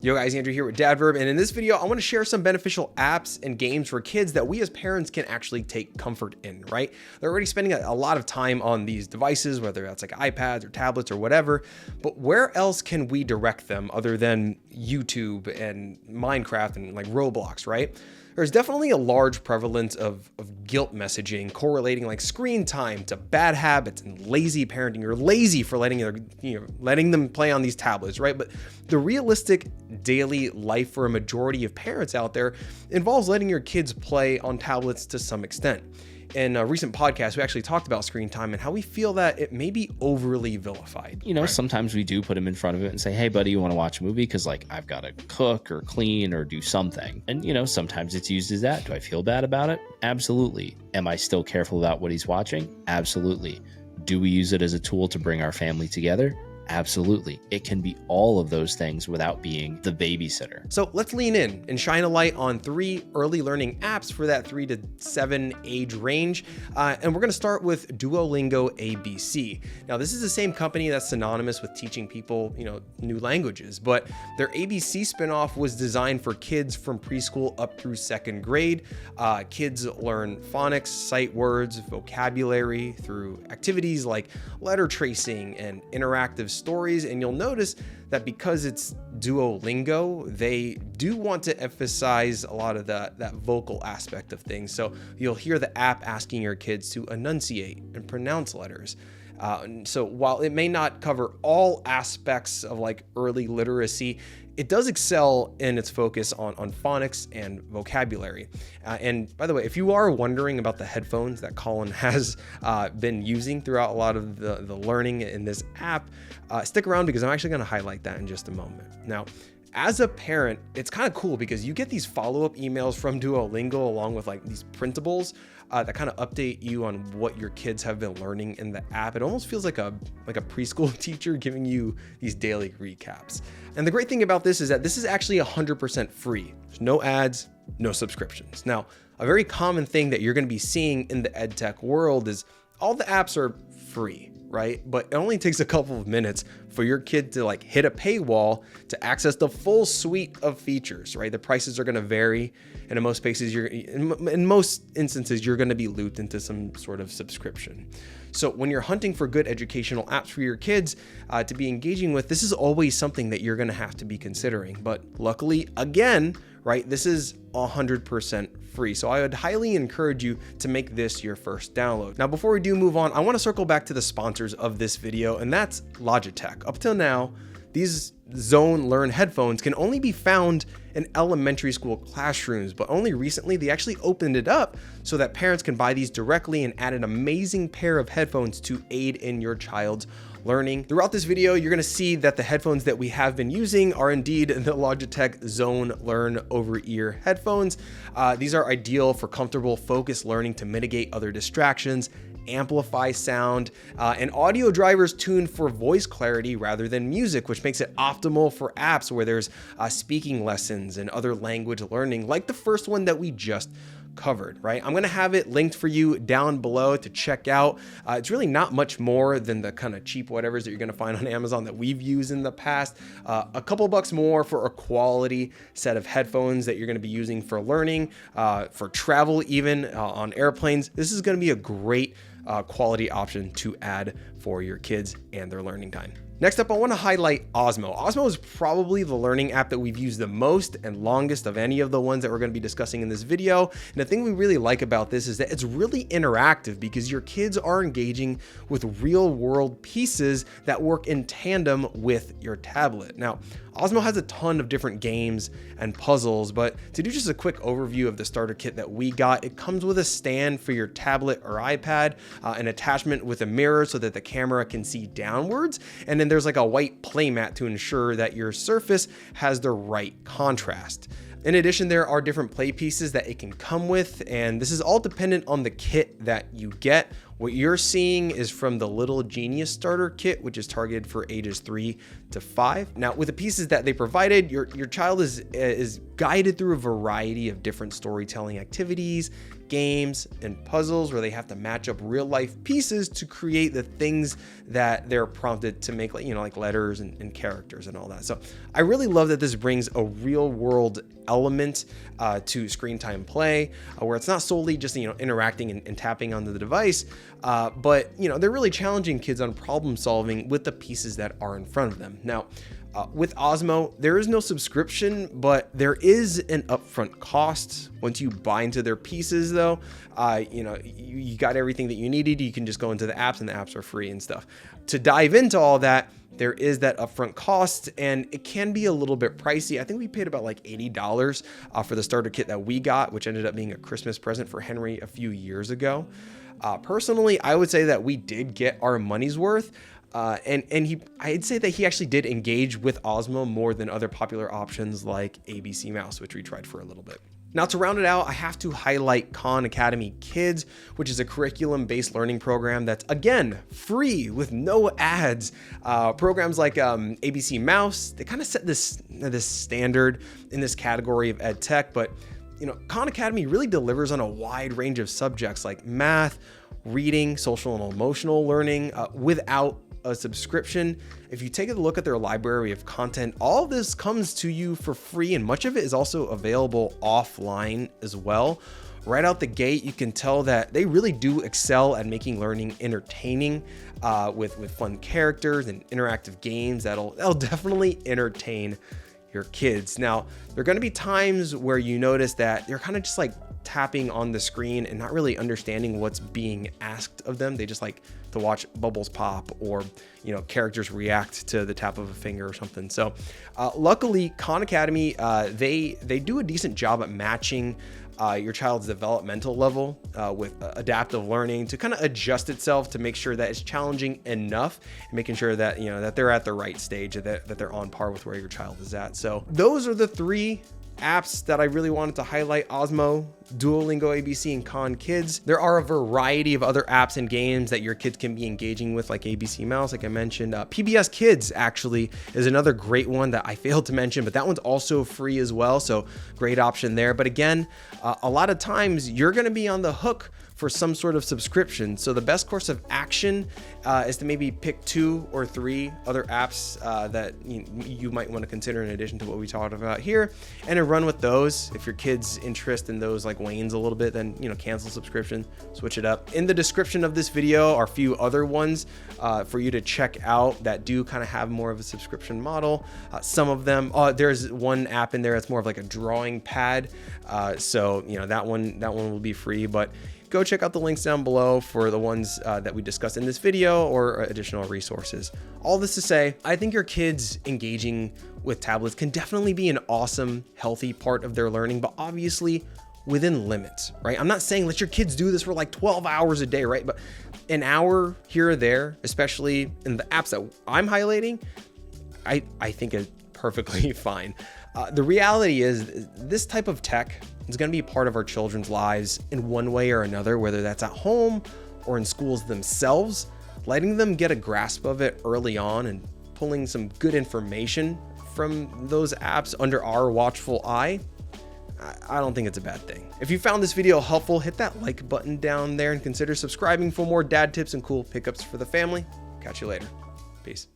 Yo guys, Andrew here with Verb, and in this video, I want to share some beneficial apps and games for kids that we as parents can actually take comfort in, right? They're already spending a lot of time on these devices, whether that's like iPads or tablets or whatever, but where else can we direct them other than YouTube and Minecraft and like Roblox, right? There's definitely a large prevalence of guilt messaging correlating like screen time to bad habits and lazy parenting. You're lazy for letting them play on these tablets, right? But the realistic daily life for a majority of parents out there involves letting your kids play on tablets to some extent. In a recent podcast, we actually talked about screen time and how we feel that it may be overly vilified. Right? Sometimes we do put them in front of it and say, hey, buddy, you want to watch a movie? Because like I've got to cook or clean or do something. And, sometimes it's used as that. Do I feel bad about it? Absolutely. Am I still careful about what he's watching? Absolutely. Do we use it as a tool to bring our family together? Absolutely. It can be all of those things without being the babysitter. So let's lean in and shine a light on 3 early learning apps for that 3 to 7 age range. And we're going to start with Duolingo ABC. Now, this is the same company that's synonymous with teaching people, new languages, but their ABC spinoff was designed for kids from preschool up through 2nd grade. Kids learn phonics, sight words, vocabulary through activities like letter tracing and interactive stories. And you'll notice that because it's Duolingo, they do want to emphasize a lot of that vocal aspect of things. So you'll hear the app asking your kids to enunciate and pronounce letters. So while it may not cover all aspects of like early literacy, it does excel in its focus on phonics and vocabulary. And by the way, if you are wondering about the headphones that Colin has been using throughout a lot of the learning in this app, stick around because I'm actually going to highlight that in just a moment. Now, as a parent, it's kind of cool because you get these follow-up emails from Duolingo along with like these printables that kind of update you on what your kids have been learning in the app. It almost feels like a preschool teacher giving you these daily recaps. And the great thing about this is that this is actually 100% free. There's no ads, no subscriptions. Now, a very common thing that you're going to be seeing in the edtech world is all the apps are free, right? But it only takes a couple of minutes for your kid to like hit a paywall to access the full suite of features, right? The prices are going to vary, and in most instances, you're going to be looped into some sort of subscription. So when you're hunting for good educational apps for your kids to be engaging with, this is always something that you're going to have to be considering. But luckily, again, right, this is 100% free. So I would highly encourage you to make this your first download. Now, before we do move on, I want to circle back to the sponsors of this video, and that's Logitech. Up till now, these Zone Learn headphones can only be found in elementary school classrooms, but only recently they actually opened it up so that parents can buy these directly and add an amazing pair of headphones to aid in your child's learning. Throughout this video, you're going to see that the headphones that we have been using are indeed the Logitech Zone Learn over-ear headphones. These are ideal for comfortable, focused learning to mitigate other distractions, amplify sound, and audio drivers tuned for voice clarity rather than music, which makes it optimal for apps where there's speaking lessons and other language learning, like the first one that we just covered, right? I'm going to have it linked for you down below to check out. It's really not much more than the kind of cheap whatevers that you're going to find on Amazon that we've used in the past. A couple bucks more for a quality set of headphones that you're going to be using for learning, for travel, even on airplanes. This is going to be a great quality option to add for your kids and their learning time. Next up, I want to highlight Osmo. Osmo is probably the learning app that we've used the most and longest of any of the ones that we're going to be discussing in this video. And the thing we really like about this is that it's really interactive because your kids are engaging with real world pieces that work in tandem with your tablet. Now, Osmo has a ton of different games and puzzles, but to do just a quick overview of the starter kit that we got, it comes with a stand for your tablet or iPad, an attachment with a mirror so that the camera can see downwards, and then there's like a white playmat to ensure that your surface has the right contrast. In addition, there are different play pieces that it can come with, and this is all dependent on the kit that you get. What you're seeing is from the Little Genius Starter Kit, which is targeted for ages 3 to 5. Now, with the pieces that they provided, your child is guided through a variety of different storytelling activities, games, and puzzles where they have to match up real life pieces to create the things that they're prompted to make, like letters and characters and all that. So I really love that this brings a real world element to screen time play, where it's not solely just interacting and tapping onto the device, but they're really challenging kids on problem solving with the pieces that are in front of them. Now, with Osmo, there is no subscription, but there is an upfront cost. Once you buy into their pieces, though, you got everything that you needed. You can just go into the apps, and the apps are free and stuff. To dive into all that, there is that upfront cost, and it can be a little bit pricey. I think we paid about like $80 for the starter kit that we got, which ended up being a Christmas present for Henry a few years ago. Personally, I would say that we did get our money's worth. I'd say that he actually did engage with Osmo more than other popular options like ABC Mouse, which we tried for a little bit. Now, to round it out, I have to highlight Khan Academy Kids, which is a curriculum-based learning program that's, again, free with no ads. Programs like ABC Mouse, they kind of set this standard in this category of ed tech, but Khan Academy really delivers on a wide range of subjects like math, reading, social and emotional learning without a subscription. If you take a look at their library of content, all of this comes to you for free, and much of it is also available offline as well. Right out the gate, you can tell that they really do excel at making learning entertaining with fun characters and interactive games that'll definitely entertain your kids. Now, there are going to be times where you notice that they're kind of just like tapping on the screen and not really understanding what's being asked of them. They just like to watch bubbles pop or characters react to the tap of a finger or something. So luckily, Khan Academy, they do a decent job at matching your child's developmental level with adaptive learning to kind of adjust itself to make sure that it's challenging enough and making sure that that they're at the right stage, that they're on par with where your child is at. So those are the 3 apps that I really wanted to highlight: Osmo, Duolingo ABC, and Khan Kids. There are a variety of other apps and games that your kids can be engaging with, like ABC Mouse, like I mentioned. PBS Kids actually is another great one that I failed to mention, but that one's also free as well, so great option there. But again, a lot of times you're going to be on the hook for some sort of subscription. So the best course of action is to maybe pick 2 or 3 other apps that you might want to consider in addition to what we talked about here, and to run with those. If your kid's interest in those wanes a little bit, then cancel subscription, switch it up. In the description of this video are a few other ones for you to check out that do kind of have more of a subscription model. Some of them, there's one app in there that's more of like a drawing pad, so that one will be free, but go check out the links down below for the ones that we discussed in this video or additional resources. All this to say, I think your kids engaging with tablets can definitely be an awesome, healthy part of their learning, but obviously within limits, right? I'm not saying let your kids do this for like 12 hours a day, right? But an hour here or there, especially in the apps that I'm highlighting, I think is perfectly fine. The reality is this type of tech is going to be part of our children's lives in one way or another, whether that's at home or in schools themselves. Letting them get a grasp of it early on and pulling some good information from those apps under our watchful eye, I don't think it's a bad thing. If you found this video helpful, hit that like button down there and consider subscribing for more dad tips and cool pickups for the family. Catch you later. Peace.